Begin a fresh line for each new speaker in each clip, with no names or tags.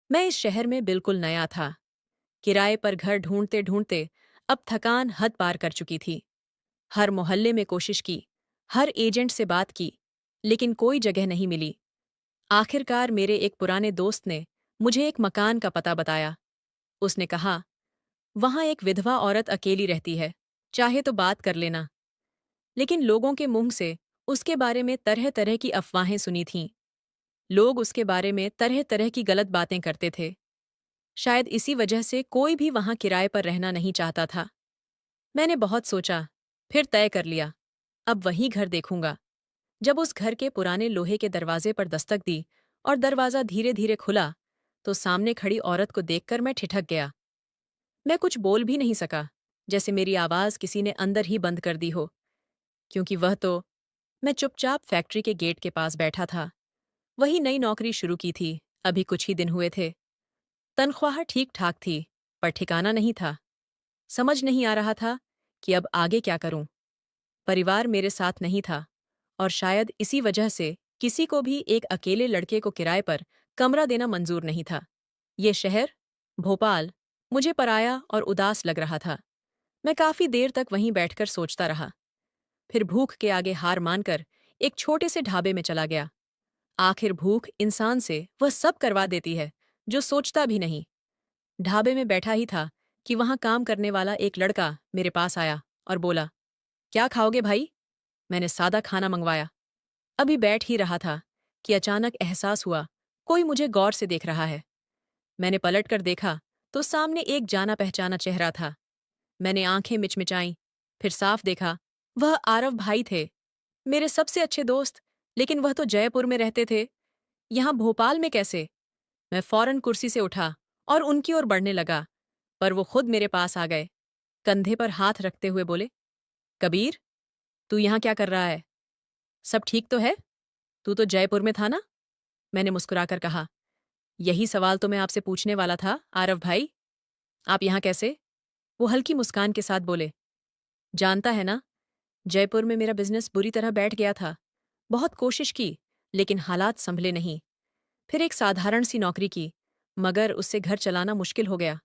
मैं इस शहर में बिल्कुल नया था। किराए पर घर ढूंढते ढूंढते अब थकान हद पार कर चुकी थी। हर मोहल्ले में कोशिश की, हर एजेंट से बात की, लेकिन कोई जगह नहीं मिली। आखिरकार मेरे एक पुराने दोस्त ने मुझे एक मकान का पता बताया। उसने कहा, वहां एक विधवा औरत अकेली रहती है, चाहे तो बात कर लेना। लेकिन लोगों के मुंह से उसके बारे में तरह तरह की अफवाहें सुनी थीं। लोग उसके बारे में तरह तरह की गलत बातें करते थे। शायद इसी वजह से कोई भी वहां किराए पर रहना नहीं चाहता था। मैंने बहुत सोचा, फिर तय कर लिया, अब वही घर देखूंगा। जब उस घर के पुराने लोहे के दरवाजे पर दस्तक दी और दरवाजा धीरे धीरे खुला, तो सामने खड़ी औरत को देखकर मैं ठिठक गया। मैं कुछ बोल भी नहीं सका, जैसे मेरी आवाज किसी ने अंदर ही बंद कर दी हो, क्योंकि वह तो मैं चुपचाप फैक्ट्री के गेट के पास बैठा था। वही नई नौकरी शुरू की थी, अभी कुछ ही दिन हुए थे। तनख्वाह ठीक ठाक थी, पर ठिकाना नहीं था। समझ नहीं आ रहा था कि अब आगे क्या करूं। परिवार मेरे साथ नहीं था, और शायद इसी वजह से किसी को भी एक अकेले लड़के को किराए पर कमरा देना मंजूर नहीं था। ये शहर, भोपाल, मुझे पराया और उदास लग रहा था। मैं काफी देर तक वहीं बैठकर सोचता रहा। फिर भूख के आगे हार मानकर एक छोटे से ढाबे में चला गया। आखिर भूख इंसान से वह सब करवा देती है जो सोचता भी नहीं। ढाबे में बैठा ही था कि वहां काम करने वाला एक लड़का मेरे पास आया और बोला, क्या खाओगे भाई? मैंने सादा खाना मंगवाया। अभी बैठ ही रहा था कि अचानक एहसास हुआ, कोई मुझे गौर से देख रहा है। मैंने पलट कर देखा तो सामने एक जाना पहचाना चेहरा था। मैंने आंखें मिचमिचाईं, फिर साफ देखा, वह आरव भाई थे, मेरे सबसे अच्छे दोस्त। लेकिन वह तो जयपुर में रहते थे, यहाँ भोपाल में कैसे? मैं फौरन कुर्सी से उठा और उनकी ओर बढ़ने लगा, पर वो खुद मेरे पास आ गए। कंधे पर हाथ रखते हुए बोले, कबीर, तू यहाँ क्या कर रहा है? सब ठीक तो है? तू तो जयपुर में था ना? मैंने मुस्कुराकर कहा, यही सवाल तो मैं आपसे पूछने वाला था, आरव भाई। आप यहाँ कैसे? वो हल्की मुस्कान के साथ बोले, जानता है ना, जयपुर में मेरा बिजनेस बुरी तरह बैठ गया था। बहुत कोशिश की, लेकिन हालात संभले नहीं। फिर एक साधारण सी नौकरी की, मगर उससे घर चलाना मुश्किल हो गया।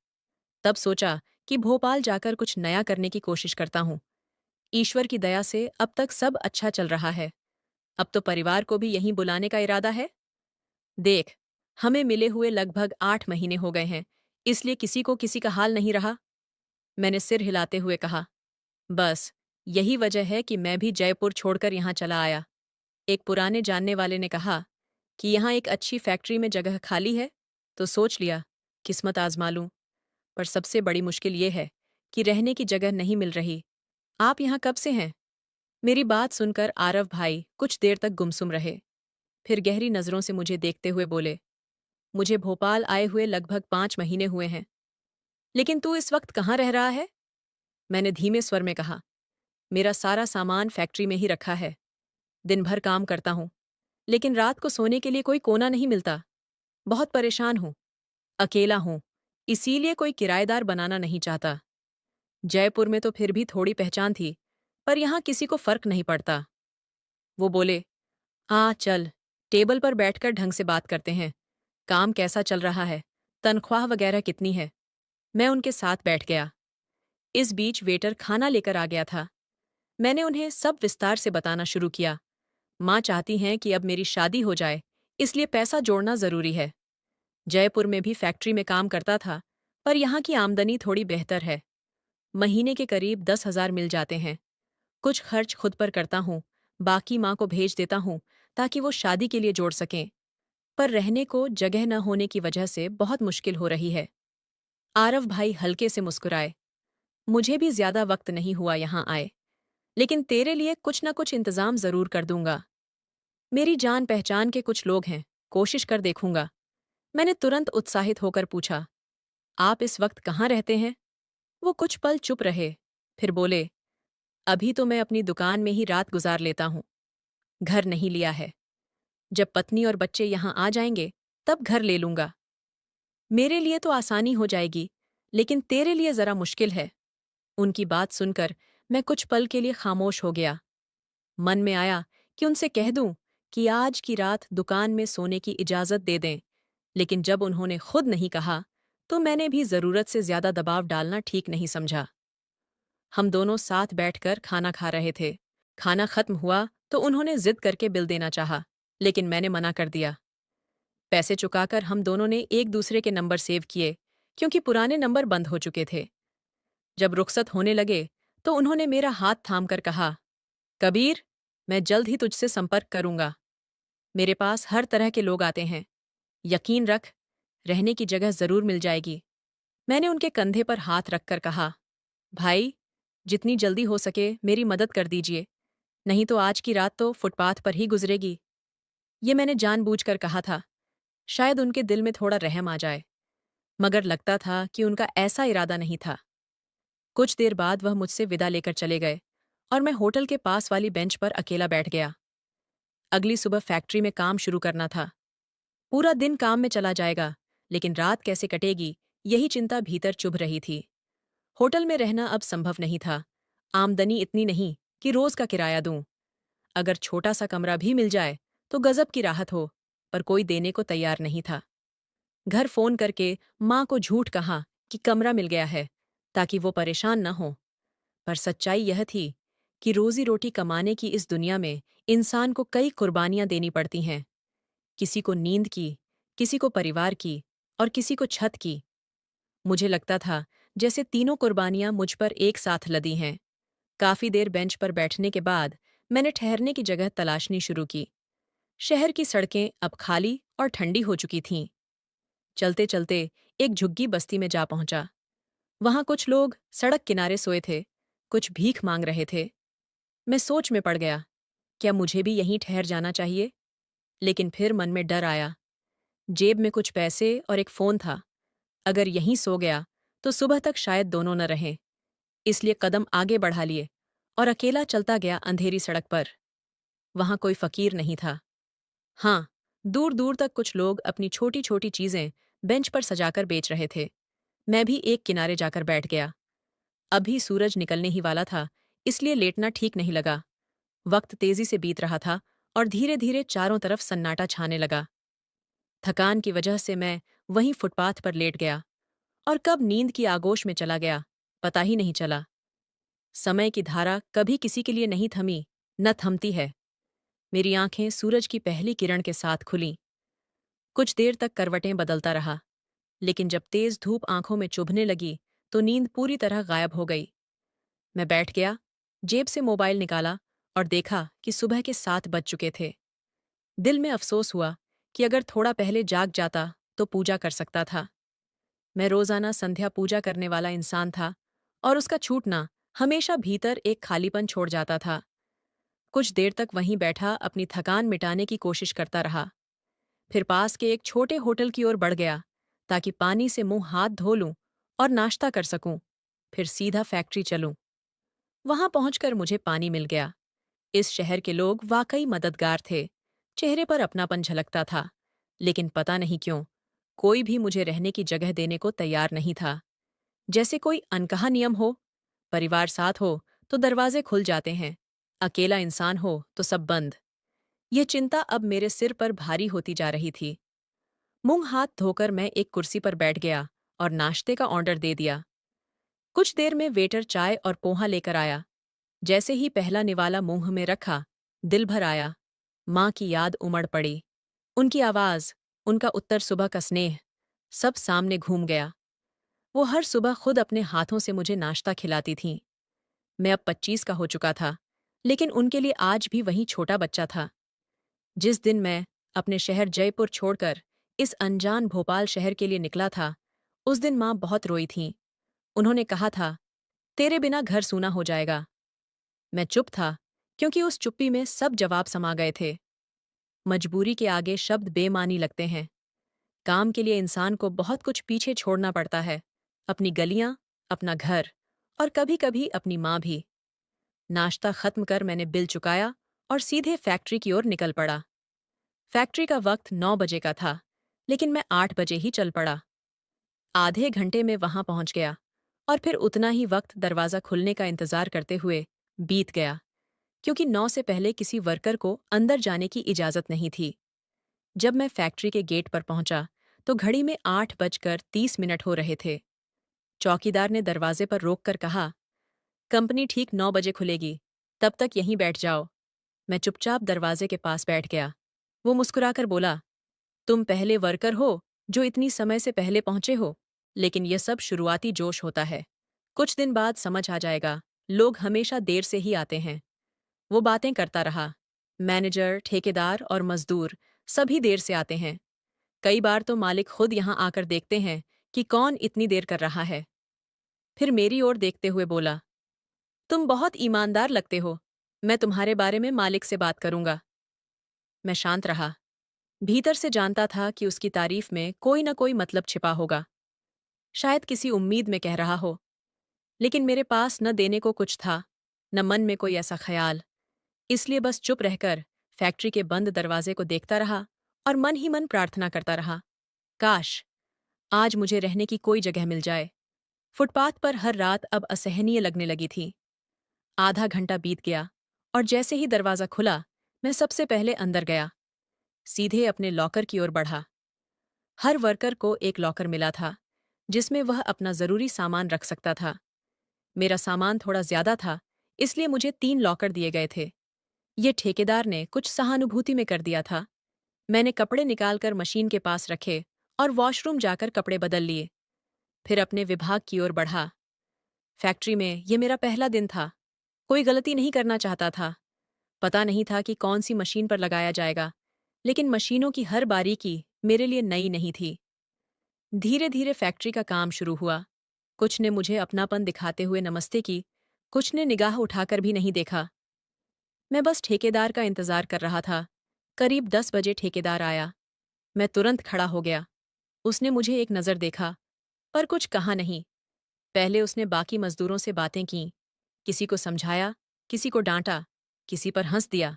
तब सोचा कि भोपाल जाकर कुछ नया करने की कोशिश करता हूँ। ईश्वर की दया से अब तक सब अच्छा चल रहा है। अब तो परिवार को भी यहीं बुलाने का इरादा है। देख, हमें मिले हुए लगभग 8 महीने हो गए हैं, इसलिए किसी को किसी का हाल नहीं रहा। मैंने सिर हिलाते हुए कहा, बस यही वजह है कि मैं भी जयपुर छोड़कर यहाँ चला आया। एक पुराने जानने वाले ने कहा कि यहाँ एक अच्छी फैक्ट्री में जगह खाली है, तो सोच लिया, किस्मत आजमा लूं। पर सबसे बड़ी मुश्किल ये है कि रहने की जगह नहीं मिल रही। आप यहाँ कब से हैं? मेरी बात सुनकर आरव भाई कुछ देर तक गुमसुम रहे, फिर गहरी नजरों से मुझे देखते हुए बोले, मुझे भोपाल आए हुए लगभग 5 महीने हुए हैं। लेकिन तू इस वक्त कहाँ रह रहा है? मैंने धीमे स्वर में कहा, मेरा सारा सामान फैक्ट्री में ही रखा है। दिन भर काम करता हूँ, लेकिन रात को सोने के लिए कोई कोना नहीं मिलता। बहुत परेशान हूँ, अकेला हूँ, इसीलिए कोई किराएदार बनाना नहीं चाहता। जयपुर में तो फिर भी थोड़ी पहचान थी, पर यहाँ किसी को फर्क नहीं पड़ता। वो बोले, चल, टेबल पर बैठकर ढंग से बात करते हैं। काम कैसा चल रहा है? तनख्वाह वगैरह कितनी है? मैं उनके साथ बैठ गया। इस बीच वेटर खाना लेकर आ गया था। मैंने उन्हें सब विस्तार से बताना शुरू किया। माँ चाहती हैं कि अब मेरी शादी हो जाए, इसलिए पैसा जोड़ना जरूरी है। जयपुर में भी फैक्ट्री में काम करता था, पर यहाँ की आमदनी थोड़ी बेहतर है। महीने के करीब 10,000 मिल जाते हैं। कुछ खर्च खुद पर करता हूँ, बाकी माँ को भेज देता हूँ ताकि वो शादी के लिए जोड़ सकें। पर रहने को जगह न होने की वजह से बहुत मुश्किल हो रही है। आरव भाई हल्के से मुस्कुराए, मुझे भी ज्यादा वक्त नहीं हुआ यहाँ आए, लेकिन तेरे लिए कुछ न कुछ इंतजाम जरूर कर दूंगा। मेरी जान पहचान के कुछ लोग हैं, कोशिश कर देखूंगा। मैंने तुरंत उत्साहित होकर पूछा, आप इस वक्त कहाँ रहते हैं? वो कुछ पल चुप रहे, फिर बोले, अभी तो मैं अपनी दुकान में ही रात गुजार लेता हूँ। घर नहीं लिया है। जब पत्नी और बच्चे यहाँ आ जाएंगे, तब घर ले लूंगा। मेरे लिए तो आसानी हो जाएगी, लेकिन तेरे लिए जरा मुश्किल है। उनकी बात सुनकर मैं कुछ पल के लिए खामोश हो गया। मन में आया कि उनसे कह दूं कि आज की रात दुकान में सोने की इजाजत दे दें, लेकिन जब उन्होंने खुद नहीं कहा तो मैंने भी जरूरत से ज्यादा दबाव डालना ठीक नहीं समझा। हम दोनों साथ बैठकर खाना खा रहे थे। खाना खत्म हुआ तो उन्होंने जिद करके बिल देना चाहा, लेकिन मैंने मना कर दिया। पैसे चुकाकर हम दोनों ने एक दूसरे के नंबर सेव किए, क्योंकि पुराने नंबर बंद हो चुके थे। जब रुखसत होने लगे तो उन्होंने मेरा हाथ थामकर कहा, कबीर, मैं जल्द ही तुझसे संपर्क करूंगा। मेरे पास हर तरह के लोग आते हैं। यकीन रख, रहने की जगह जरूर मिल जाएगी। मैंने उनके कंधे पर हाथ रखकर कहा, भाई, जितनी जल्दी हो सके मेरी मदद कर दीजिए, नहीं तो आज की रात तो फुटपाथ पर ही गुजरेगी। ये मैंने जानबूझकर कहा था, शायद उनके दिल में थोड़ा रहम आ जाए, मगर लगता था कि उनका ऐसा इरादा नहीं था। कुछ देर बाद वह मुझसे विदा लेकर चले गए और मैं होटल के पास वाली बेंच पर अकेला बैठ गया। अगली सुबह फैक्ट्री में काम शुरू करना था। पूरा दिन काम में चला जाएगा, लेकिन रात कैसे कटेगी, यही चिंता भीतर चुभ रही थी। होटल में रहना अब संभव नहीं था। आमदनी इतनी नहीं कि रोज का किराया दूं। अगर छोटा सा कमरा भी मिल जाए तो गजब की राहत हो, पर कोई देने को तैयार नहीं था। घर फोन करके माँ को झूठ कहा कि कमरा मिल गया है, ताकि वो परेशान न हो। पर सच्चाई यह थी कि रोजी रोटी कमाने की इस दुनिया में इंसान को कई कुर्बानियां देनी पड़ती हैं। किसी को नींद की, किसी को परिवार की और किसी को छत की। मुझे लगता था जैसे तीनों कुर्बानियां मुझ पर एक साथ लदी हैं। काफी देर बेंच पर बैठने के बाद मैंने ठहरने की जगह तलाशनी शुरू की। शहर की सड़कें अब खाली और ठंडी हो चुकी थीं। चलते चलते एक झुग्गी बस्ती में जा पहुंचा। वहां कुछ लोग सड़क किनारे सोए थे, कुछ भीख मांग रहे थे। मैं सोच में पड़ गया, क्या मुझे भी यहीं ठहर जाना चाहिए? लेकिन फिर मन में डर आया। जेब में कुछ पैसे और एक फोन था। अगर यहीं सो गया तो सुबह तक शायद दोनों न रहें। इसलिए कदम आगे बढ़ा लिए और अकेला चलता गया अंधेरी सड़क पर। वहां कोई फकीर नहीं था। हाँ, दूर दूर तक कुछ लोग अपनी छोटी छोटी चीजें बेंच पर सजाकर बेच रहे थे। मैं भी एक किनारे जाकर बैठ गया। अभी सूरज निकलने ही वाला था, इसलिए लेटना ठीक नहीं लगा। वक्त तेजी से बीत रहा था और धीरे धीरे चारों तरफ सन्नाटा छाने लगा। थकान की वजह से मैं वहीं फुटपाथ पर लेट गया और कब नींद की आगोश में चला गया, पता ही नहीं चला। समय की धारा कभी किसी के लिए नहीं थमी, न थमती है। मेरी आंखें सूरज की पहली किरण के साथ खुलीं। कुछ देर तक करवटें बदलता रहा, लेकिन जब तेज धूप आंखों में चुभने लगी तो नींद पूरी तरह गायब हो गई। मैं बैठ गया, जेब से मोबाइल निकाला और देखा कि सुबह के 7 बज चुके थे। दिल में अफसोस हुआ कि अगर थोड़ा पहले जाग जाता तो पूजा कर सकता था। मैं रोजाना संध्या पूजा करने वाला इंसान था और उसका छूटना हमेशा भीतर एक खालीपन छोड़ जाता था। कुछ देर तक वहीं बैठा अपनी थकान मिटाने की कोशिश करता रहा। फिर पास के एक छोटे होटल की ओर बढ़ गया, ताकि पानी से मुंह हाथ धो लूं और नाश्ता कर सकूं। फिर सीधा फैक्ट्री चलूं। वहां पहुंचकर मुझे पानी मिल गया। इस शहर के लोग वाकई मददगार थे। चेहरे पर अपनापन झलकता था, लेकिन पता नहीं क्यों कोई भी मुझे रहने की जगह देने को तैयार नहीं था। जैसे कोई अनकहा नियम हो, परिवार साथ हो तो दरवाजे खुल जाते हैं, अकेला इंसान हो तो सब बंद। यह चिंता अब मेरे सिर पर भारी होती जा रही थी। मुंह हाथ धोकर मैं एक कुर्सी पर बैठ गया और नाश्ते का ऑर्डर दे दिया। कुछ देर में वेटर चाय और पोहा लेकर आया। जैसे ही पहला निवाला मुंह में रखा, दिल भर आया। माँ की याद उमड़ पड़ी। उनकी आवाज, उनका उत्तर सुबह का स्नेह, सब सामने घूम गया। वो हर सुबह खुद अपने हाथों से मुझे नाश्ता खिलाती थीं। मैं अब 25 का हो चुका था, लेकिन उनके लिए आज भी वही छोटा बच्चा था। जिस दिन मैं अपने शहर जयपुर छोड़कर इस अनजान भोपाल शहर के लिए निकला था, उस दिन माँ बहुत रोई थीं। उन्होंने कहा था, तेरे बिना घर सूना हो जाएगा। मैं चुप था, क्योंकि उस चुप्पी में सब जवाब समा गए थे। मजबूरी के आगे शब्द बेमानी लगते हैं। काम के लिए इंसान को बहुत कुछ पीछे छोड़ना पड़ता है, अपनी गलियां, अपना घर और कभी-कभी अपनी माँ भी। नाश्ता खत्म कर मैंने बिल चुकाया और सीधे फैक्ट्री की ओर निकल पड़ा। फैक्ट्री का वक्त 9 बजे का था, लेकिन मैं 8 बजे ही चल पड़ा। आधे घंटे में वहां पहुंच गया और फिर उतना ही वक्त दरवाजा खुलने का इंतजार करते हुए बीत गया, क्योंकि 9 से पहले किसी वर्कर को अंदर जाने की इजाजत नहीं थी। जब मैं फैक्ट्री के गेट पर पहुंचा तो घड़ी में 8:30 हो रहे थे। चौकीदार ने दरवाजे पर रोककर कहा, कंपनी ठीक 9 बजे खुलेगी, तब तक यहीं बैठ जाओ। मैं चुपचाप दरवाजे के पास बैठ गया। वो मुस्कुराकर बोला, तुम पहले वर्कर हो जो इतनी समय से पहले पहुंचे हो, लेकिन यह सब शुरुआती जोश होता है। कुछ दिन बाद समझ आ जाएगा, लोग हमेशा देर से ही आते हैं। वो बातें करता रहा। मैनेजर, ठेकेदार और मजदूर सभी देर से आते हैं। कई बार तो मालिक खुद यहाँ आकर देखते हैं कि कौन इतनी देर कर रहा है। फिर मेरी ओर देखते हुए बोला, तुम बहुत ईमानदार लगते हो। मैं तुम्हारे बारे में मालिक से बात करूंगा। मैं शांत रहा। भीतर से जानता था कि उसकी तारीफ में कोई न कोई मतलब छिपा होगा। शायद किसी उम्मीद में कह रहा हो। लेकिन मेरे पास न देने को कुछ था, न मन में कोई ऐसा ख्याल। इसलिए बस चुप रहकर फैक्ट्री के बंद दरवाजे को देखता रहा और मन ही मन प्रार्थना करता रहा, काश आज मुझे रहने की कोई जगह मिल जाए। फुटपाथ पर हर रात अब असहनीय लगने लगी थी। आधा घंटा बीत गया और जैसे ही दरवाजा खुला, मैं सबसे पहले अंदर गया। सीधे अपने लॉकर की ओर बढ़ा। हर वर्कर को एक लॉकर मिला था, जिसमें वह अपना जरूरी सामान रख सकता था। मेरा सामान थोड़ा ज्यादा था, इसलिए मुझे 3 लॉकर दिए गए थे। ये ठेकेदार ने कुछ सहानुभूति में कर दिया था। मैंने कपड़े निकालकर मशीन के पास रखे और वॉशरूम जाकर कपड़े बदल लिए। फिर अपने विभाग की ओर बढ़ा। फैक्ट्री में ये मेरा पहला दिन था। कोई गलती नहीं करना चाहता था। पता नहीं था कि कौन सी मशीन पर लगाया जाएगा, लेकिन मशीनों की हर बारीकी मेरे लिए नई नहीं थी। धीरे धीरे फैक्ट्री का काम शुरू हुआ। कुछ ने मुझे अपनापन दिखाते हुए नमस्ते की, कुछ ने निगाह उठाकर भी नहीं देखा। मैं बस ठेकेदार का इंतजार कर रहा था। करीब 10 बजे ठेकेदार आया। मैं तुरंत खड़ा हो गया। उसने मुझे एक नज़र देखा, पर कुछ कहा नहीं। पहले उसने बाकी मजदूरों से बातें की। किसी को समझाया, किसी को डांटा, किसी पर हंस दिया।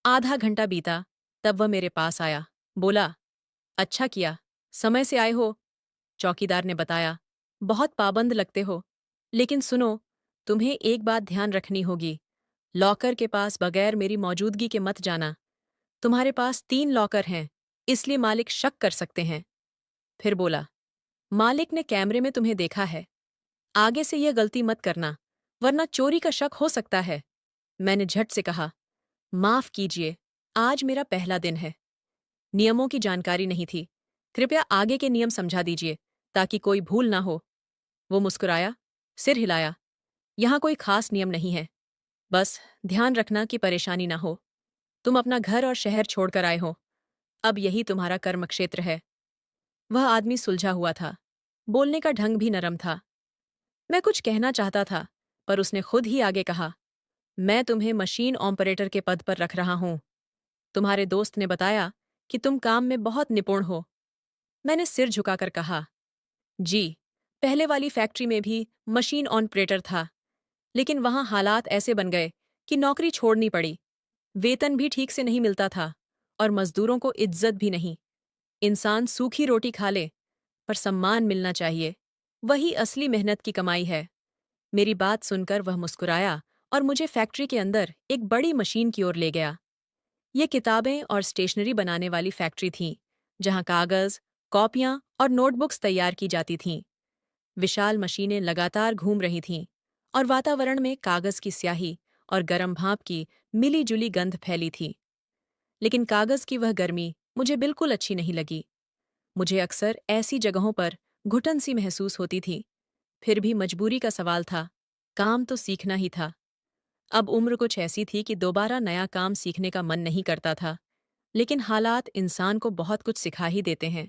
आधा घंटा बीता, तब वह मेरे पास आया। बोला, अच्छा किया, समय से आए हो। चौकीदार ने बताया, बहुत पाबंद लगते हो। लेकिन सुनो, तुम्हें एक बात ध्यान रखनी होगी। लॉकर के पास बगैर मेरी मौजूदगी के मत जाना। तुम्हारे पास 3 लॉकर हैं, इसलिए मालिक शक कर सकते हैं। फिर बोला, मालिक ने कैमरे में तुम्हें देखा है। आगे से यह गलती मत करना, वरना चोरी का शक हो सकता है। मैंने झट से कहा, माफ कीजिए, आज मेरा पहला दिन है। नियमों की जानकारी नहीं थी। कृपया आगे के नियम समझा दीजिए, ताकि कोई भूल ना हो। वो मुस्कुराया, सिर हिलाया। यहाँ कोई खास नियम नहीं है। बस ध्यान रखना कि परेशानी ना हो। तुम अपना घर और शहर छोड़कर आए हो। अब यही तुम्हारा कर्म क्षेत्र है। वह आदमी सुलझा हुआ था। बोलने का ढंग भी नरम था। मैं कुछ कहना चाहता था, पर उसने खुद ही आगे कहा, मैं तुम्हें मशीन ऑपरेटर के पद पर रख रहा हूं। तुम्हारे दोस्त ने बताया कि तुम काम में बहुत निपुण हो। मैंने सिर झुकाकर कहा, जी, पहले वाली फैक्ट्री में भी मशीन ऑपरेटर था, लेकिन वहां हालात ऐसे बन गए कि नौकरी छोड़नी पड़ी। वेतन भी ठीक से नहीं मिलता था और मजदूरों को इज्जत भी नहीं। इंसान सूखी रोटी खा ले, पर सम्मान मिलना चाहिए। वही असली मेहनत की कमाई है। मेरी बात सुनकर वह मुस्कुराया और मुझे फैक्ट्री के अंदर एक बड़ी मशीन की ओर ले गया। ये किताबें और स्टेशनरी बनाने वाली फैक्ट्री थी, जहां कागज, कॉपियां और नोटबुक्स तैयार की जाती थीं। विशाल मशीनें लगातार घूम रही थीं और वातावरण में कागज की स्याही और गर्म भाप की मिली-जुली गंध फैली थी। लेकिन कागज की वह गर्मी मुझे बिल्कुल अच्छी नहीं लगी। मुझे अक्सर ऐसी जगहों पर घुटन सी महसूस होती थी। फिर भी मजबूरी का सवाल था। काम तो सीखना ही था। अब उम्र कुछ ऐसी थी कि दोबारा नया काम सीखने का मन नहीं करता था। लेकिन हालात इंसान को बहुत कुछ सिखा ही देते हैं।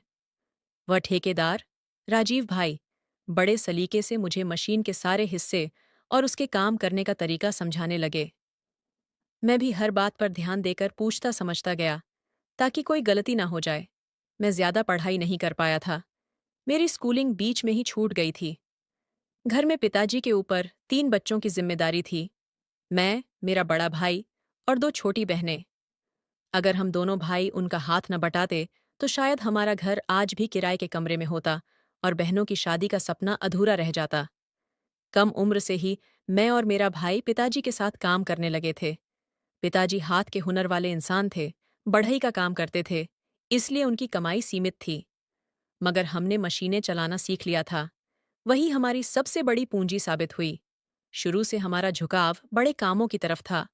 वह ठेकेदार, राजीव भाई, बड़े सलीके से मुझे मशीन के सारे हिस्से और उसके काम करने का तरीका समझाने लगे। मैं भी हर बात पर ध्यान देकर पूछता समझता गया, ताकि कोई गलती ना हो जाए। मैं ज्यादा पढ़ाई नहीं कर पाया था। मेरी स्कूलिंग बीच में ही छूट गई थी। घर में पिताजी के ऊपर 3 बच्चों की जिम्मेदारी थी। मैं, मेरा बड़ा भाई और 2 छोटी बहनें। अगर हम दोनों भाई उनका हाथ न बटाते, तो शायद हमारा घर आज भी किराए के कमरे में होता और बहनों की शादी का सपना अधूरा रह जाता। कम उम्र से ही मैं और मेरा भाई पिताजी के साथ काम करने लगे थे। पिताजी हाथ के हुनर वाले इंसान थे, बढ़ई का काम करते थे, इसलिए उनकी कमाई सीमित थी। मगर हमने मशीनें चलाना सीख लिया था। वही हमारी सबसे बड़ी पूंजी साबित हुई। शुरू से हमारा झुकाव बड़े कामों की तरफ था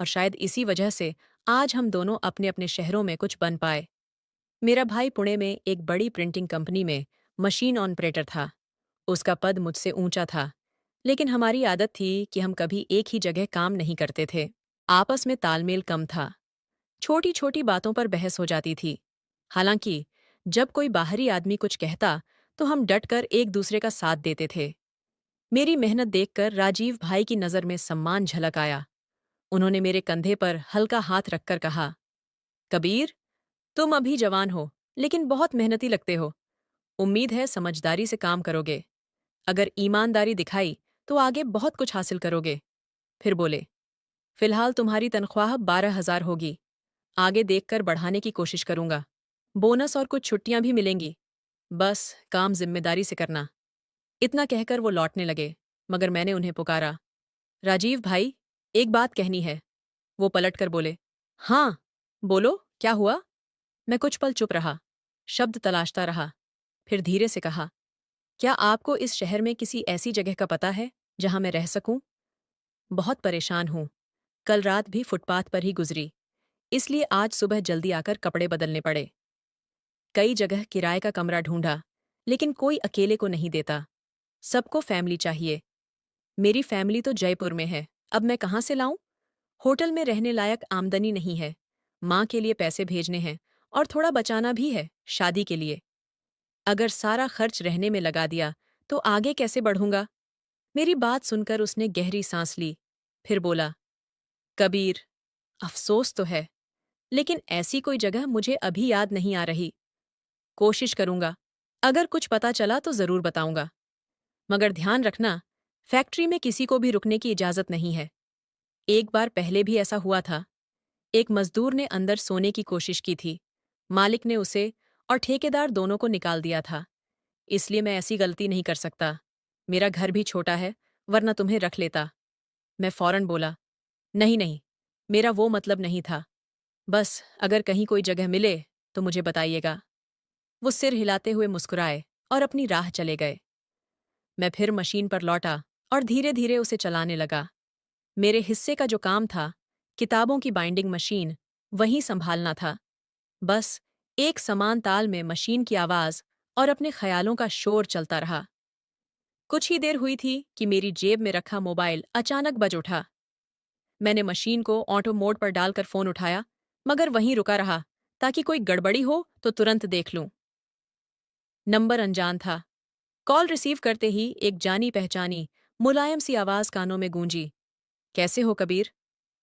और शायद इसी वजह से आज हम दोनों अपने अपने शहरों में कुछ बन पाए। मेरा भाई पुणे में एक बड़ी प्रिंटिंग कंपनी में मशीन ऑपरेटर था। उसका पद मुझसे ऊंचा था, लेकिन हमारी आदत थी कि हम कभी एक ही जगह काम नहीं करते थे। आपस में तालमेल कम था। छोटी छोटी बातों पर बहस हो जाती थी। हालांकि जब कोई बाहरी आदमी कुछ कहता तो हम डटकर एक दूसरे का साथ देते थे। मेरी मेहनत देखकर राजीव भाई की नज़र में सम्मान झलक आया। उन्होंने मेरे कंधे पर हल्का हाथ रखकर कहा, कबीर, तुम अभी जवान हो, लेकिन बहुत मेहनती लगते हो। उम्मीद है समझदारी से काम करोगे। अगर ईमानदारी दिखाई तो आगे बहुत कुछ हासिल करोगे। फिर बोले, फिलहाल तुम्हारी तनख्वाह 12,000 होगी। आगे देखकर बढ़ाने की कोशिश करूंगा। बोनस और कुछ छुट्टियां भी मिलेंगी। बस काम जिम्मेदारी से करना। इतना कहकर वो लौटने लगे, मगर मैंने उन्हें पुकारा, राजीव भाई, एक बात कहनी है। वो पलटकर बोले, हाँ, बोलो, क्या हुआ? मैं कुछ पल चुप रहा, शब्द तलाशता रहा। फिर धीरे से कहा, क्या आपको इस शहर में किसी ऐसी जगह का पता है जहां मैं रह सकूं? बहुत परेशान हूं। कल रात भी फुटपाथ पर ही गुजरी, इसलिए आज सुबह जल्दी आकर कपड़े बदलने पड़े। कई जगह किराए का कमरा ढूंढा, लेकिन कोई अकेले को नहीं देता। सबको फैमिली चाहिए। मेरी फैमिली तो जयपुर में है, अब मैं कहाँ से लाऊं? होटल में रहने लायक आमदनी नहीं है। माँ के लिए पैसे भेजने हैं और थोड़ा बचाना भी है शादी के लिए। अगर सारा खर्च रहने में लगा दिया तो आगे कैसे बढ़ूंगा? मेरी बात सुनकर उसने गहरी सांस ली। फिर बोला, कबीर, अफसोस तो है, लेकिन ऐसी कोई जगह मुझे अभी याद नहीं आ रही। कोशिश करूंगा। अगर कुछ पता चला तो जरूर बताऊंगा। मगर ध्यान रखना, फैक्ट्री में किसी को भी रुकने की इजाजत नहीं है। एक बार पहले भी ऐसा हुआ था। एक मजदूर ने अंदर सोने की कोशिश की थी। मालिक ने उसे और ठेकेदार दोनों को निकाल दिया था। इसलिए मैं ऐसी गलती नहीं कर सकता। मेरा घर भी छोटा है, वरना तुम्हें रख लेता। मैं फौरन बोला, नहीं नहीं, मेरा वो मतलब नहीं था। बस अगर कहीं कोई जगह मिले तो मुझे बताइएगा। वो सिर हिलाते हुए मुस्कुराए और अपनी राह चले गए। मैं फिर मशीन पर लौटा और धीरे धीरे उसे चलाने लगा। मेरे हिस्से का जो काम था, किताबों की बाइंडिंग मशीन, वहीं संभालना था। बस एक समान ताल में मशीन की आवाज और अपने ख्यालों का शोर चलता रहा। कुछ ही देर हुई थी कि मेरी जेब में रखा मोबाइल अचानक बज उठा। मैंने मशीन को ऑटो मोड पर डालकर फोन उठाया, मगर वहीं रुका रहा ताकि कोई गड़बड़ी हो तो तुरंत देख लूं। नंबर अनजान था। कॉल रिसीव करते ही एक जानी पहचानी मुलायम सी आवाज कानों में गूंजी, कैसे हो कबीर?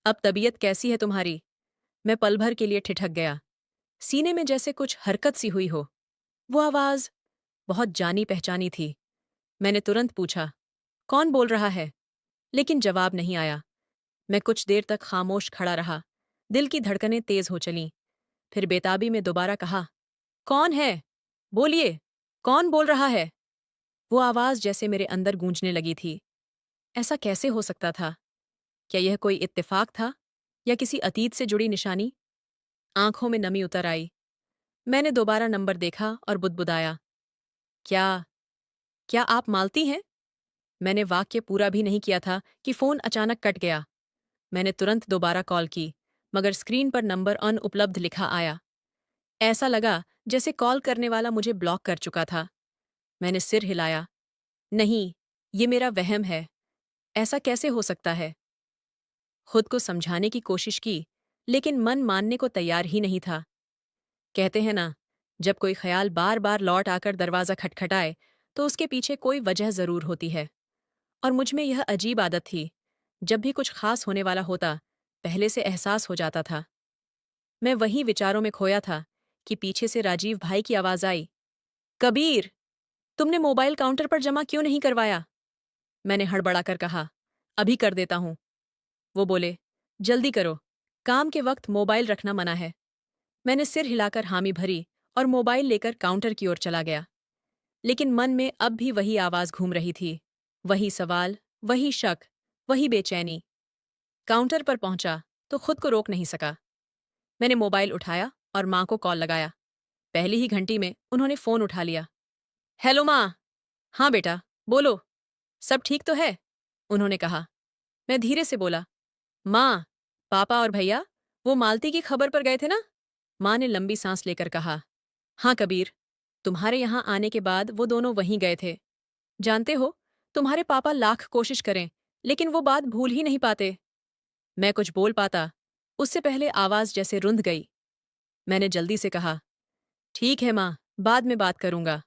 अब तबीयत कैसी है तुम्हारी? मैं पल भर के लिए ठिठक गया। सीने में जैसे कुछ हरकत सी हुई हो। वो आवाज बहुत जानी पहचानी थी। मैंने तुरंत पूछा, कौन बोल रहा है? लेकिन जवाब नहीं आया। मैं कुछ देर तक खामोश खड़ा रहा। दिल की धड़कनें तेज हो चलीं। फिर बेताबी में दोबारा कहा, कौन है? बोलिए, कौन बोल रहा है? वो आवाज जैसे मेरे अंदर गूंजने लगी थी। ऐसा कैसे हो सकता था? क्या यह कोई इत्तेफाक था या किसी अतीत से जुड़ी निशानी? आंखों में नमी उतर आई। मैंने दोबारा नंबर देखा और बुदबुदाया, क्या क्या आप मालती हैं? मैंने वाक्य पूरा भी नहीं किया था कि फोन अचानक कट गया। मैंने तुरंत दोबारा कॉल की, मगर स्क्रीन पर नंबर अनुपलब्ध लिखा आया। ऐसा लगा जैसे कॉल करने वाला मुझे ब्लॉक कर चुका था। मैंने सिर हिलाया, नहीं, ये मेरा वहम है। ऐसा कैसे हो सकता है? खुद को समझाने की कोशिश की, लेकिन मन मानने को तैयार ही नहीं था। कहते हैं ना, जब कोई ख्याल बार बार लौट आकर दरवाज़ा खटखटाए तो उसके पीछे कोई वजह ज़रूर होती है। और मुझ में यह अजीब आदत थी, जब भी कुछ खास होने वाला होता, पहले से एहसास हो जाता था। मैं वहीं विचारों में खोया था कि पीछे से राजीव भाई की आवाज़ आई, कबीर, तुमने मोबाइल काउंटर पर जमा क्यों नहीं करवाया? मैंने हड़बड़ाकर कहा, अभी कर देता हूँ। वो बोले, जल्दी करो, काम के वक्त मोबाइल रखना मना है। मैंने सिर हिलाकर हामी भरी और मोबाइल लेकर काउंटर की ओर चला गया। लेकिन मन में अब भी वही आवाज घूम रही थी। वही सवाल, वही शक, वही बेचैनी। काउंटर पर पहुंचा तो खुद को रोक नहीं सका। मैंने मोबाइल उठाया और मां को कॉल लगाया। पहली ही घंटी में उन्होंने फ़ोन उठा लिया। हेलो माँ। हाँ बेटा, बोलो। सब ठीक तो है? उन्होंने कहा। मैं धीरे से बोला, माँ, पापा और भैया वो मालती की खबर पर गए थे ना? माँ ने लंबी सांस लेकर कहा, हाँ कबीर, तुम्हारे यहाँ आने के बाद वो दोनों वहीं गए थे। जानते हो, तुम्हारे पापा लाख कोशिश करें, लेकिन वो बात भूल ही नहीं पाते। मैं कुछ बोल पाता, उससे पहले आवाज़ जैसे रुंध गई। मैंने जल्दी से कहा, ठीक है माँ, बाद में बात करूंगा।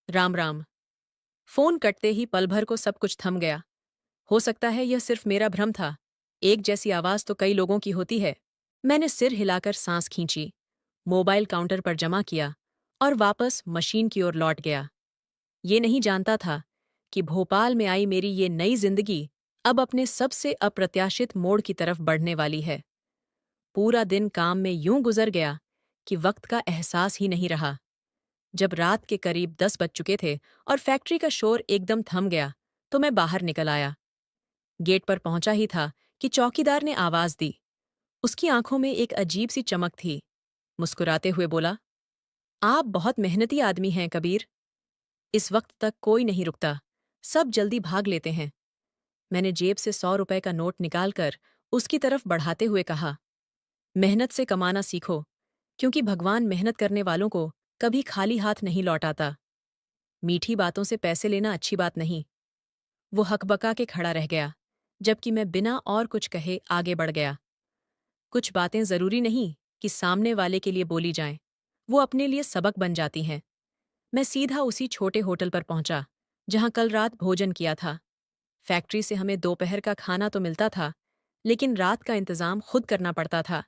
राम राम। फोन कटते ही पल भर को सब कुछ थम गया। हो सकता है यह सिर्फ मेरा भ्रम था। एक जैसी आवाज तो कई लोगों की होती है। मैंने सिर हिलाकर सांस खींची, मोबाइल काउंटर पर जमा किया और वापस मशीन की ओर लौट गया। ये नहीं जानता था कि भोपाल में आई मेरी ये नई जिंदगी अब अपने सबसे अप्रत्याशित मोड़ की तरफ बढ़ने वाली है। पूरा दिन काम में यूं गुजर गया कि वक्त का एहसास ही नहीं रहा। जब रात के करीब 10 बज चुके थे और फैक्ट्री का शोर एकदम थम गया, तो मैं बाहर निकल आया। गेट पर पहुंचा ही था कि चौकीदार ने आवाज दी। उसकी आंखों में एक अजीब सी चमक थी। मुस्कुराते हुए बोला, आप बहुत मेहनती आदमी हैं कबीर। इस वक्त तक कोई नहीं रुकता, सब जल्दी भाग लेते हैं। मैंने जेब से 100 रुपए का नोट निकालकर उसकी तरफ बढ़ाते हुए कहा, मेहनत से कमाना सीखो, क्योंकि भगवान मेहनत करने वालों को कभी खाली हाथ नहीं लौटाता। मीठी बातों से पैसे लेना अच्छी बात नहीं। वो हकबका के खड़ा रह गया, जबकि मैं बिना और कुछ कहे आगे बढ़ गया। कुछ बातें जरूरी नहीं कि सामने वाले के लिए बोली जाएं, वो अपने लिए सबक बन जाती हैं। मैं सीधा उसी छोटे होटल पर पहुंचा जहां कल रात भोजन किया था। फैक्ट्री से हमें दोपहर का खाना तो मिलता था, लेकिन रात का इंतजाम खुद करना पड़ता था।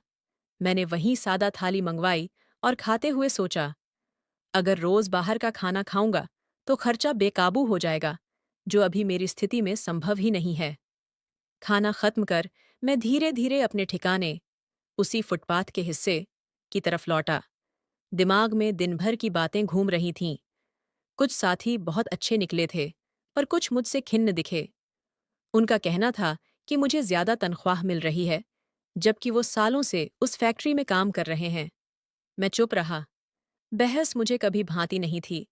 मैंने वहीं सादा थाली मंगवाई और खाते हुए सोचा, अगर रोज बाहर का खाना खाऊंगा तो खर्चा बेकाबू हो जाएगा, जो अभी मेरी स्थिति में संभव ही नहीं है। खाना खत्म कर मैं धीरे धीरे अपने ठिकाने, उसी फुटपाथ के हिस्से की तरफ लौटा। दिमाग में दिन भर की बातें घूम रही थीं। कुछ साथी बहुत अच्छे निकले थे, पर कुछ मुझसे खिन्न दिखे। उनका कहना था कि मुझे ज्यादा तनख्वाह मिल रही है, जबकि वो सालों से उस फैक्ट्री में काम कर रहे हैं। मैं चुप रहा। बहस मुझे कभी भांति नहीं थी।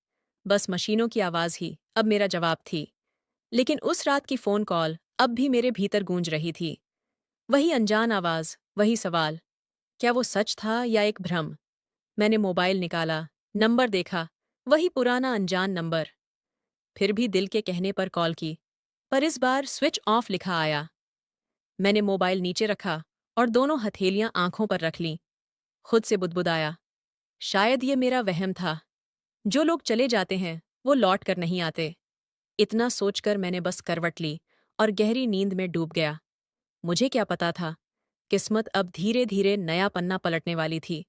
बस मशीनों की आवाज ही अब मेरा जवाब थी। लेकिन उस रात की फोन कॉल अब भी मेरे भीतर गूंज रही थी। वही अनजान आवाज, वही सवाल, क्या वो सच था या एक भ्रम? मैंने मोबाइल निकाला, नंबर देखा, वही पुराना अनजान नंबर। फिर भी दिल के कहने पर कॉल की, पर इस बार स्विच ऑफ लिखा आया। मैंने मोबाइल नीचे रखा और दोनों हथेलियां आंखों पर रख लीं। खुद से बुदबुदाया, शायद ये मेरा वहम था। जो लोग चले जाते हैं वो लौट कर नहीं आते। इतना सोचकर मैंने बस करवट ली और गहरी नींद में डूब गया। मुझे क्या पता था, किस्मत अब धीरे धीरे नया पन्ना पलटने वाली थी।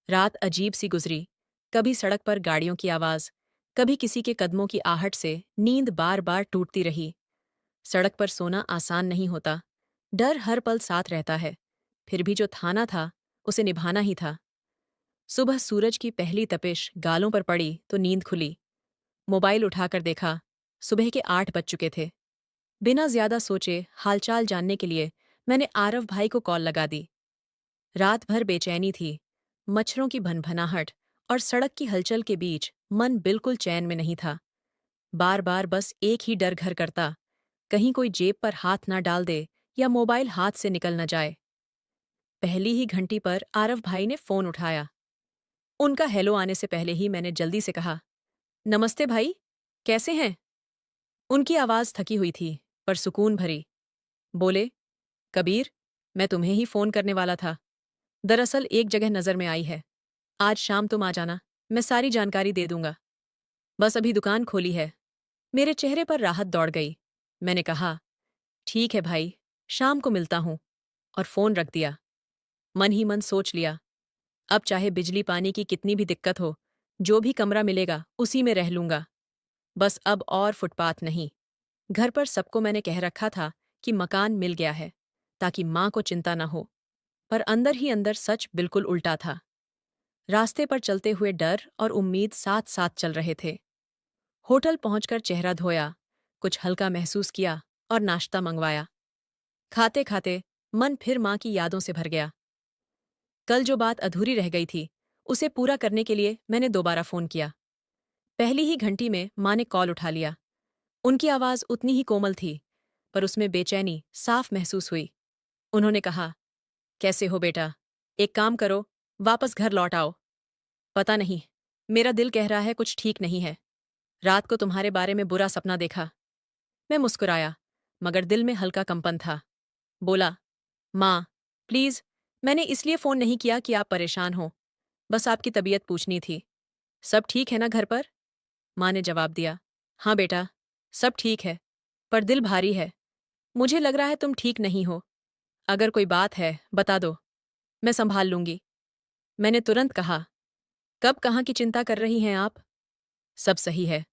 रात अजीब सी गुजरी। कभी सड़क पर गाड़ियों की आवाज, कभी किसी के कदमों की आहट से नींद बार बार टूटती रही। सड़क पर सोना आसान नहीं होता। डर हर पल साथ रहता है। फिर भी जो थाना था, उसे निभाना ही था। सुबह सूरज की पहली तपिश गालों पर पड़ी तो नींद खुली। मोबाइल उठाकर देखा, सुबह के 8 बज चुके थे। बिना ज्यादा सोचे हालचाल जानने के लिए मैंने आरव भाई को कॉल लगा दी। रात भर बेचैनी थी। मच्छरों की भनभनाहट और सड़क की हलचल के बीच मन बिल्कुल चैन में नहीं था। बार बार बस एक ही डर घर करता, कहीं कोई जेब पर हाथ ना डाल दे या मोबाइल हाथ से निकल न जाए। पहली ही घंटी पर आरव भाई ने फोन उठाया। उनका हेलो आने से पहले ही मैंने जल्दी से कहा, नमस्ते भाई, कैसे हैं? उनकी आवाज थकी हुई थी, पर सुकून भरी। बोले, कबीर, मैं तुम्हें ही फोन करने वाला था। दरअसल एक जगह नजर में आई है। आज शाम तुम आ जाना, मैं सारी जानकारी दे दूंगा। बस अभी दुकान खोली है। मेरे चेहरे पर राहत दौड़ गई। मैंने कहा, ठीक है भाई, शाम को मिलता हूं, और फोन रख दिया। मन ही मन सोच लिया, अब चाहे बिजली पानी की कितनी भी दिक्कत हो, जो भी कमरा मिलेगा उसी में रह लूंगा। बस अब और फुटपाथ नहीं। घर पर सबको मैंने कह रखा था कि मकान मिल गया है, ताकि माँ को चिंता न हो। पर अंदर ही अंदर सच बिल्कुल उल्टा था। रास्ते पर चलते हुए डर और उम्मीद साथ साथ चल रहे थे। होटल पहुंचकर चेहरा धोया, कुछ हल्का महसूस किया और नाश्ता मंगवाया। खाते खाते मन फिर माँ की यादों से भर गया। कल जो बात अधूरी रह गई थी, उसे पूरा करने के लिए मैंने दोबारा फ़ोन किया। पहली ही घंटी में माँ ने कॉल उठा लिया। उनकी आवाज़ उतनी ही कोमल थी, पर उसमें बेचैनी साफ महसूस हुई। उन्होंने कहा, कैसे हो बेटा? एक काम करो, वापस घर लौट आओ। पता नहीं, मेरा दिल कह रहा है कुछ ठीक नहीं है। रात को तुम्हारे बारे में बुरा सपना देखा। मैं मुस्कुराया, मगर दिल में हल्का कंपन था। बोला, माँ, प्लीज़, मैंने इसलिए फ़ोन नहीं किया कि आप परेशान हो। बस आपकी तबीयत पूछनी थी। सब ठीक है ना घर पर? माँ ने जवाब दिया, हाँ बेटा, सब ठीक है, पर दिल भारी है। मुझे लग रहा है तुम ठीक नहीं हो। अगर कोई बात है, बता दो, मैं संभाल लूंगी। मैंने तुरंत कहा, कब कहाँ की चिंता कर रही हैं आप? सब सही है।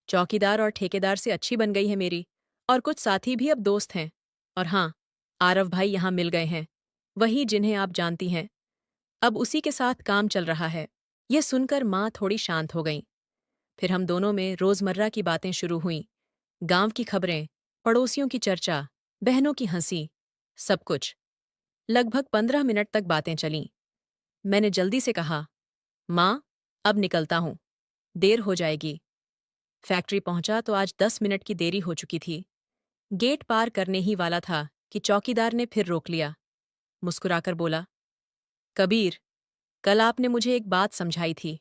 चौकीदार और ठेकेदार से अच्छी बन गई है मेरी, और कुछ साथी भी अब दोस्त हैं। और हाँ, आरव भाई यहाँ मिल गए हैं, वही जिन्हें आप जानती हैं। अब उसी के साथ काम चल रहा है। यह सुनकर माँ थोड़ी शांत हो गईं। फिर हम दोनों में रोजमर्रा की बातें शुरू हुईं। गांव की खबरें, पड़ोसियों की चर्चा, बहनों की हंसी, सब कुछ। लगभग 15 मिनट तक बातें चलीं। मैंने जल्दी से कहा, माँ, अब निकलता हूँ, देर हो जाएगी। फैक्ट्री पहुंचा तो आज 10 मिनट की देरी हो चुकी थी। गेट पार करने ही वाला था कि चौकीदार ने फिर रोक लिया। मुस्कुराकर बोला, कबीर, कल आपने मुझे एक बात समझाई थी।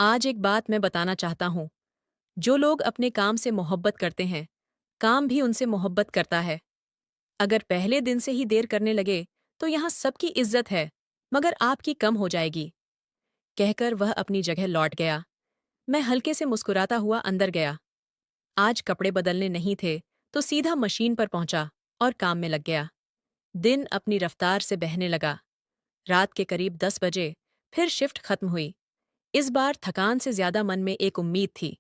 आज एक बात मैं बताना चाहता हूँ। जो लोग अपने काम से मोहब्बत करते हैं, काम भी उनसे मोहब्बत करता है। अगर पहले दिन से ही देर करने लगे तो यहाँ सबकी इज्जत है, मगर आपकी कम हो जाएगी। कहकर वह अपनी जगह लौट गया। मैं हल्के से मुस्कुराता हुआ अंदर गया। आज कपड़े बदलने नहीं थे, तो सीधा मशीन पर पहुंचा और काम में लग गया। दिन अपनी रफ्तार से बहने लगा। रात के करीब 10 बजे फिर शिफ्ट खत्म हुई। इस बार थकान से ज्यादा मन में एक उम्मीद थी।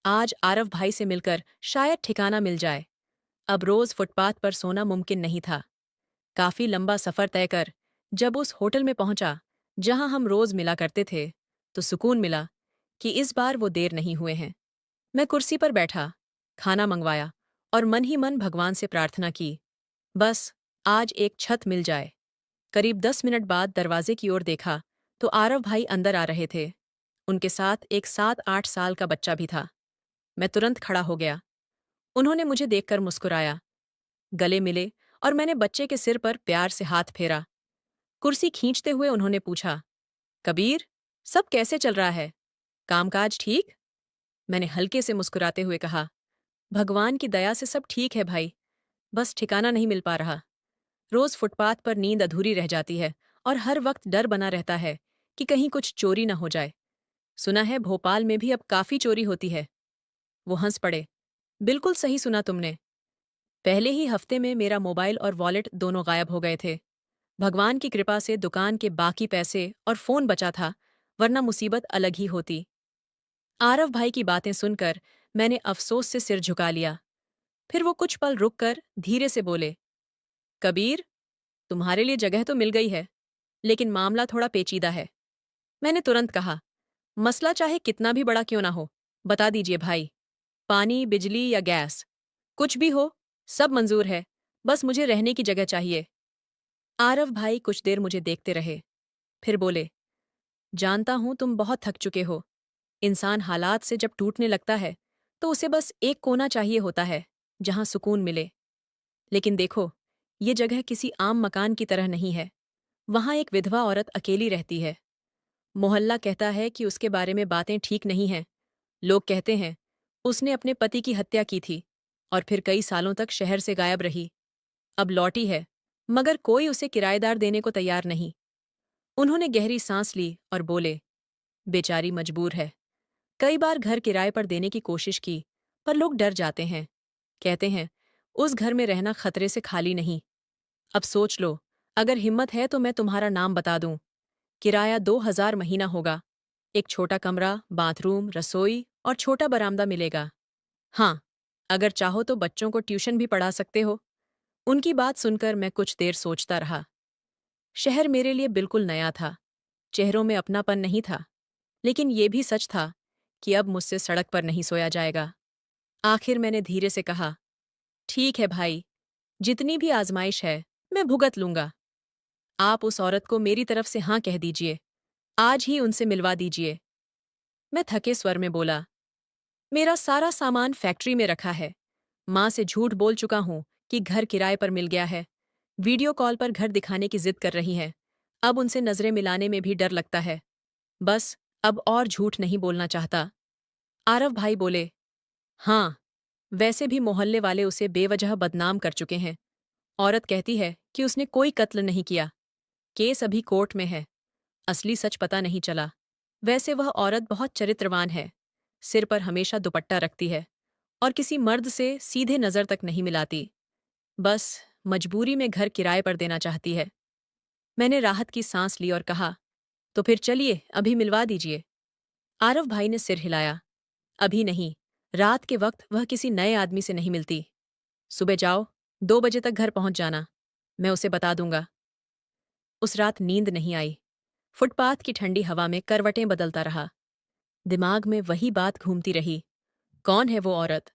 आज आरव भाई से मिलकर शायद ठिकाना मिल जाए। अब रोज फुटपाथ पर सोना मुमकिन नहीं था। काफी लंबा सफर तय कर जब उस होटल में पहुंचा जहां हम रोज मिला करते थे, तो सुकून मिला कि इस बार वो देर नहीं हुए हैं। मैं कुर्सी पर बैठा, खाना मंगवाया और मन ही मन भगवान से प्रार्थना की, बस आज एक छत मिल जाए। करीब 10 मिनट बाद दरवाजे की ओर देखा तो आरव भाई अंदर आ रहे थे। उनके साथ एक 7-8 साल का बच्चा भी था। मैं तुरंत खड़ा हो गया। उन्होंने मुझे देखकर मुस्कुराया, गले मिले और मैंने बच्चे के सिर पर प्यार से हाथ फेरा। कुर्सी खींचते हुए उन्होंने पूछा, कबीर, सब कैसे चल रहा है? कामकाज ठीक? मैंने हल्के से मुस्कुराते हुए कहा, भगवान की दया से सब ठीक है भाई, बस ठिकाना नहीं मिल पा रहा। रोज फुटपाथ पर नींद अधूरी रह जाती है और हर वक्त डर बना रहता है कि कहीं कुछ चोरी न हो जाए। सुना है भोपाल में भी अब काफी चोरी होती है। वो हंस पड़े, बिल्कुल सही सुना तुमने। पहले ही हफ्ते में मेरा मोबाइल और वॉलेट दोनों गायब हो गए थे। भगवान की कृपा से दुकान के बाकी पैसे और फोन बचा था, वरना मुसीबत अलग ही होती। आरव भाई की बातें सुनकर मैंने अफसोस से सिर झुका लिया। फिर वो कुछ पल रुककर धीरे से बोले, कबीर, तुम्हारे लिए जगह तो मिल गई है, लेकिन मामला थोड़ा पेचीदा है। मैंने तुरंत कहा, मसला चाहे कितना भी बड़ा क्यों ना हो, बता दीजिए भाई। पानी, बिजली या गैस, कुछ भी हो, सब मंजूर है। बस मुझे रहने की जगह चाहिए। आरव भाई कुछ देर मुझे देखते रहे, फिर बोले, जानता हूं तुम बहुत थक चुके हो। इंसान हालात से जब टूटने लगता है तो उसे बस एक कोना चाहिए होता है जहां सुकून मिले। लेकिन देखो, ये जगह किसी आम मकान की तरह नहीं है। वहां एक विधवा औरत अकेली रहती है। मोहल्ला कहता है कि उसके बारे में बातें ठीक नहीं हैं। लोग कहते हैं उसने अपने पति की हत्या की थी और फिर कई सालों तक शहर से गायब रही। अब लौटी है, मगर कोई उसे किराएदार देने को तैयार नहीं। उन्होंने गहरी सांस ली और बोले, बेचारी मजबूर है। कई बार घर किराए पर देने की कोशिश की, पर लोग डर जाते हैं। कहते हैं उस घर में रहना खतरे से खाली नहीं। अब सोच लो, अगर हिम्मत है तो मैं तुम्हारा नाम बता दूं। किराया 2,000 महीना होगा। एक छोटा कमरा, बाथरूम, रसोई और छोटा बरामदा मिलेगा। हाँ, अगर चाहो तो बच्चों को ट्यूशन भी पढ़ा सकते हो। उनकी बात सुनकर मैं कुछ देर सोचता रहा। शहर मेरे लिए बिल्कुल नया था। चेहरों में अपनापन नहीं था, लेकिन ये भी सच था कि अब मुझसे सड़क पर नहीं सोया जाएगा। आखिर मैंने धीरे से कहा, ठीक है भाई, जितनी भी आजमाइश है, मैं भुगत लूंगा। आप उस औरत को मेरी तरफ से हाँ कह दीजिए। आज ही उनसे मिलवा दीजिए। मैं थके स्वर में बोला, मेरा सारा सामान फैक्ट्री में रखा है। माँ से झूठ बोल चुका हूँ कि घर किराए पर मिल गया है। वीडियो कॉल पर घर दिखाने की जिद कर रही हैं। अब उनसे नजरें मिलाने में भी डर लगता है। बस अब और झूठ नहीं बोलना चाहता। आरव भाई बोले, हाँ, वैसे भी मोहल्ले वाले उसे बेवजह बदनाम कर चुके हैं। औरत कहती है कि उसने कोई कत्ल नहीं किया। केस अभी कोर्ट में है। असली सच पता नहीं चला। वैसे वह औरत बहुत चरित्रवान है। सिर पर हमेशा दुपट्टा रखती है और किसी मर्द से सीधे नजर तक नहीं मिलाती। बस मजबूरी में घर किराए पर देना चाहती है। मैंने राहत की सांस ली और कहा, तो फिर चलिए अभी मिलवा दीजिए। आरव भाई ने सिर हिलाया, अभी नहीं। रात के वक्त वह किसी नए आदमी से नहीं मिलती। सुबह जाओ, 2 बजे तक घर पहुंच जाना। मैं उसे बता दूंगा। उस रात नींद नहीं आई। फुटपाथ की ठंडी हवा में करवटें बदलता रहा। दिमाग में वही बात घूमती रही। कौन है वो औरत?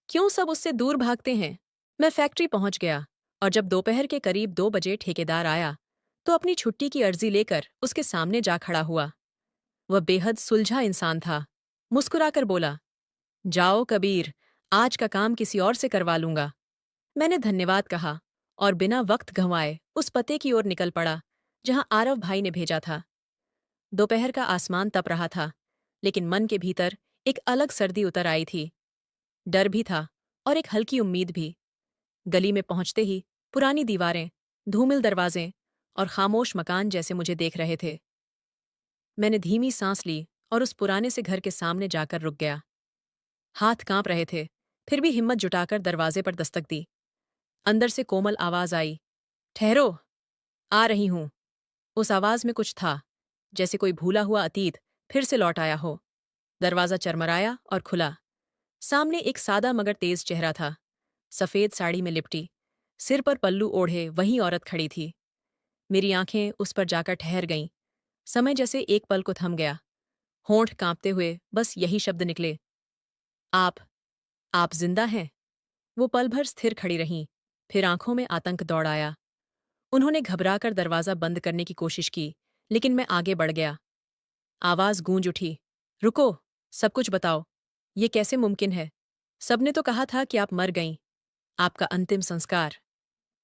क्यों सब उससे दूर भागते हैं? मैं फैक्ट्री पहुंच गया और जब दोपहर के करीब 2 बजे ठेकेदार आया तो अपनी छुट्टी की अर्जी लेकर उसके सामने जा खड़ा हुआ। वह बेहद सुलझा इंसान था। मुस्कुराकर बोला, जाओ कबीर, आज का काम किसी और से करवा लूंगा। मैंने धन्यवाद कहा और बिना वक्त गंवाए उस पते की ओर निकल पड़ा जहां आरव भाई ने भेजा था। दोपहर का आसमान तप रहा था, लेकिन मन के भीतर एक अलग सर्दी उतर आई थी। डर भी था और एक हल्की उम्मीद भी। गली में पहुंचते ही पुरानी दीवारें, धूमिल दरवाजे और खामोश मकान जैसे मुझे देख रहे थे। मैंने धीमी सांस ली और उस पुराने से घर के सामने जाकर रुक गया। हाथ कांप रहे थे, फिर भी हिम्मत जुटाकर दरवाजे पर दस्तक दी। अंदर से कोमल आवाज आई, ठहरो, आ रही हूं। उस आवाज में कुछ था, जैसे कोई भूला हुआ अतीत फिर से लौट आया हो। दरवाजा चरमराया और खुला। सामने एक सादा मगर तेज चेहरा था। सफेद साड़ी में लिपटी, सिर पर पल्लू ओढ़े वही औरत खड़ी थी। मेरी आंखें उस पर जाकर ठहर गईं। समय जैसे एक पल को थम गया। होंठ कांपते हुए बस यही शब्द निकले, आप आप जिंदा हैं। वो पल भर स्थिर खड़ी रहीं, फिर आंखों में आतंक दौड़ आया। उन्होंने घबराकर दरवाजा बंद करने की कोशिश की, लेकिन मैं आगे बढ़ गया। आवाज गूंज उठी, रुको, सब कुछ बताओ। ये कैसे मुमकिन है? सबने तो कहा था कि आप मर गईं। आपका अंतिम संस्कार,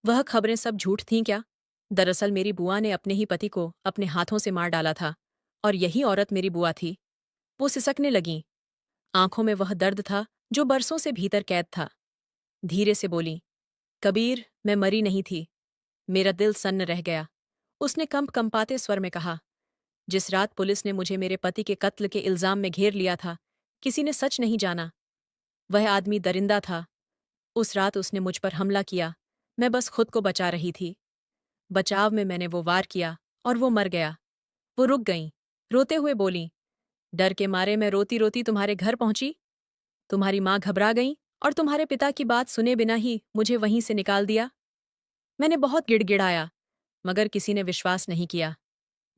वह खबरें सब झूठ थीं क्या? दरअसल मेरी बुआ ने अपने ही पति को अपने हाथों से मार डाला था और यही औरत मेरी बुआ थी। वो सिसकने लगीं। आंखों में वह दर्द था जो बरसों से भीतर कैद था। धीरे से बोली, कबीर, मैं मरी नहीं थी। मेरा दिल सन्न रह गया। उसने कंपाते स्वर में कहा, जिस रात पुलिस ने मुझे मेरे पति के कत्ल के इल्जाम में घेर लिया था, किसी ने सच नहीं जाना। वह आदमी दरिंदा था। उस रात उसने मुझ पर हमला किया। मैं बस खुद को बचा रही थी। बचाव में मैंने वो वार किया और वो मर गया। वो रुक गईं, रोते हुए बोलीं, डर के मारे मैं रोती रोती तुम्हारे घर पहुंची। तुम्हारी माँ घबरा गईं और तुम्हारे पिता की बात सुने बिना ही मुझे वहीं से निकाल दिया। मैंने बहुत गिड़गिड़ाया, मगर किसी ने विश्वास नहीं किया।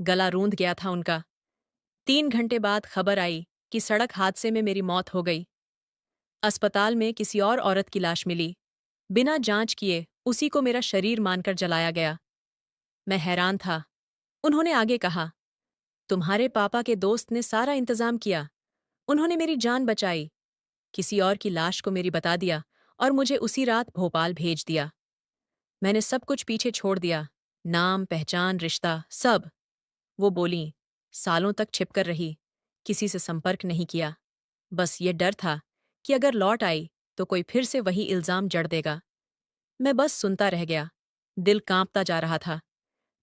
गला रूंध गया था उनका। 3 घंटे बाद खबर आई कि सड़क हादसे में मेरी मौत हो गई। अस्पताल में किसी और औरत की लाश मिली। बिना जांच किए उसी को मेरा शरीर मानकर जलाया गया। मैं हैरान था। उन्होंने आगे कहा, तुम्हारे पापा के दोस्त ने सारा इंतजाम किया। उन्होंने मेरी जान बचाई। किसी और की लाश को मेरी बता दिया और मुझे उसी रात भोपाल भेज दिया। मैंने सब कुछ पीछे छोड़ दिया, नाम, पहचान, रिश्ता, सब। वो बोलीं, सालों तक छिपकर रही, किसी से संपर्क नहीं किया। बस ये डर था कि अगर लौट आई तो कोई फिर से वही इल्जाम जड़ देगा। मैं बस सुनता रह गया। दिल कांपता जा रहा था।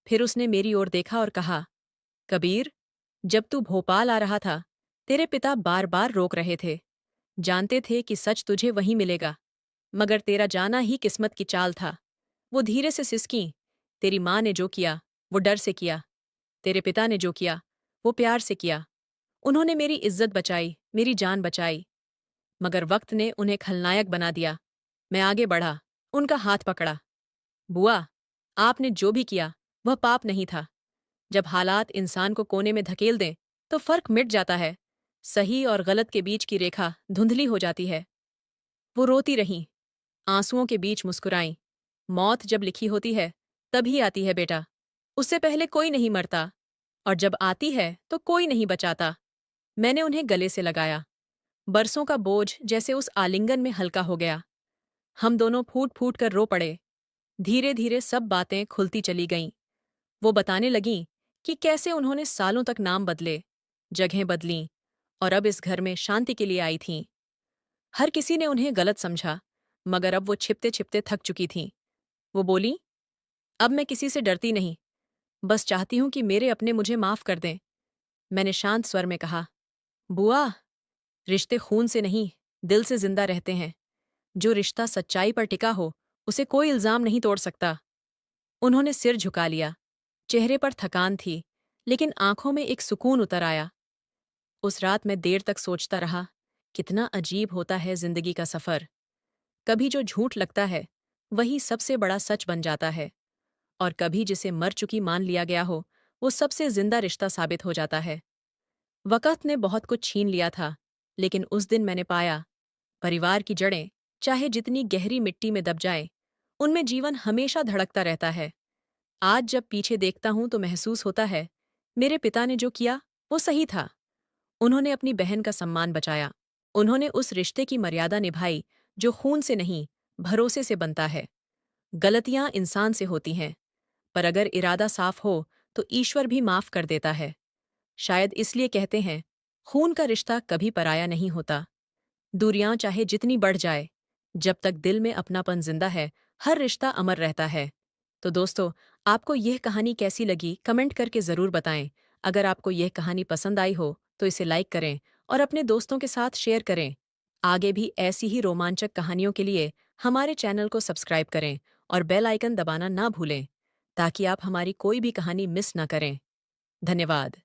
फिर उसने मेरी ओर देखा और कहा, कबीर, जब तू भोपाल आ रहा था, तेरे पिता बार बार रोक रहे थे। जानते थे कि सच तुझे वहीं मिलेगा, मगर तेरा जाना ही किस्मत की चाल था। वो धीरे से सिसकीं, तेरी माँ ने जो किया वो डर से किया। तेरे पिता ने जो किया वो प्यार से किया। उन्होंने मेरी इज्जत बचाई, मेरी जान बचाई, मगर वक्त ने उन्हें खलनायक बना दिया। मैं आगे बढ़ा, उनका हाथ पकड़ा। बुआ, आपने जो भी किया वह पाप नहीं था। जब हालात इंसान को कोने में धकेल दें तो फर्क मिट जाता है। सही और गलत के बीच की रेखा धुंधली हो जाती है। वो रोती रहीं, आंसुओं के बीच मुस्कुराईं। मौत जब लिखी होती है तभी आती है बेटा, उससे पहले कोई नहीं मरता। और जब आती है तो कोई नहीं बचाता। मैंने उन्हें गले से लगाया। बरसों का बोझ जैसे उस आलिंगन में हल्का हो गया। हम दोनों फूट फूट कर रो पड़े। धीरे धीरे सब बातें खुलती चली गईं। वो बताने लगीं कि कैसे उन्होंने सालों तक नाम बदले, जगहें बदलीं और अब इस घर में शांति के लिए आई थीं। हर किसी ने उन्हें गलत समझा, मगर अब वो छिपते छिपते थक चुकी थीं। वो बोली, अब मैं किसी से डरती नहीं, बस चाहती हूं कि मेरे अपने मुझे माफ कर दें। मैंने शांत स्वर में कहा, बुआ, रिश्ते खून से नहीं, दिल से जिंदा रहते हैं। जो रिश्ता सच्चाई पर टिका हो, उसे कोई इल्जाम नहीं तोड़ सकता। उन्होंने सिर झुका लिया। चेहरे पर थकान थी, लेकिन आंखों में एक सुकून उतर आया। उस रात मैं देर तक सोचता रहा, कितना अजीब होता है जिंदगी का सफर। कभी जो झूठ लगता है, वही सबसे बड़ा सच बन जाता है, और कभी जिसे मर चुकी मान लिया गया हो, वो सबसे जिंदा रिश्ता साबित हो जाता है। वक़्त ने बहुत कुछ छीन लिया था, लेकिन उस दिन मैंने पाया, परिवार की जड़ें, चाहे जितनी गहरी मिट्टी में दब जाएं, उनमें जीवन हमेशा धड़कता रहता है। आज जब पीछे देखता हूं तो महसूस होता है, मेरे पिता ने जो किया, वो सही था। उन्होंने अपनी बहन का सम्मान बचाया। उन्होंने उस रिश्ते की मर्यादा निभाई, जो खून से नहीं, भरोसे से बनता है। गलतियां इंसान से होती हैं, पर अगर इरादा साफ हो, तो ईश्वर भी माफ कर देता है। शायद इसलिए कहते हैं, खून का रिश्ता कभी पराया नहीं होता। दूरियां चाहे जितनी बढ़ जाए, जब तक दिल में अपनापन जिंदा है, हर रिश्ता अमर रहता है। तो दोस्तों, आपको यह कहानी कैसी लगी, कमेंट करके ज़रूर बताएं। अगर आपको यह कहानी पसंद आई हो, तो इसे लाइक करें और अपने दोस्तों के साथ शेयर करें। आगे भी ऐसी ही रोमांचक कहानियों के लिए हमारे चैनल को सब्सक्राइब करें और बेल आइकन दबाना ना भूलें, ताकि आप हमारी कोई भी कहानी मिस ना करें। धन्यवाद।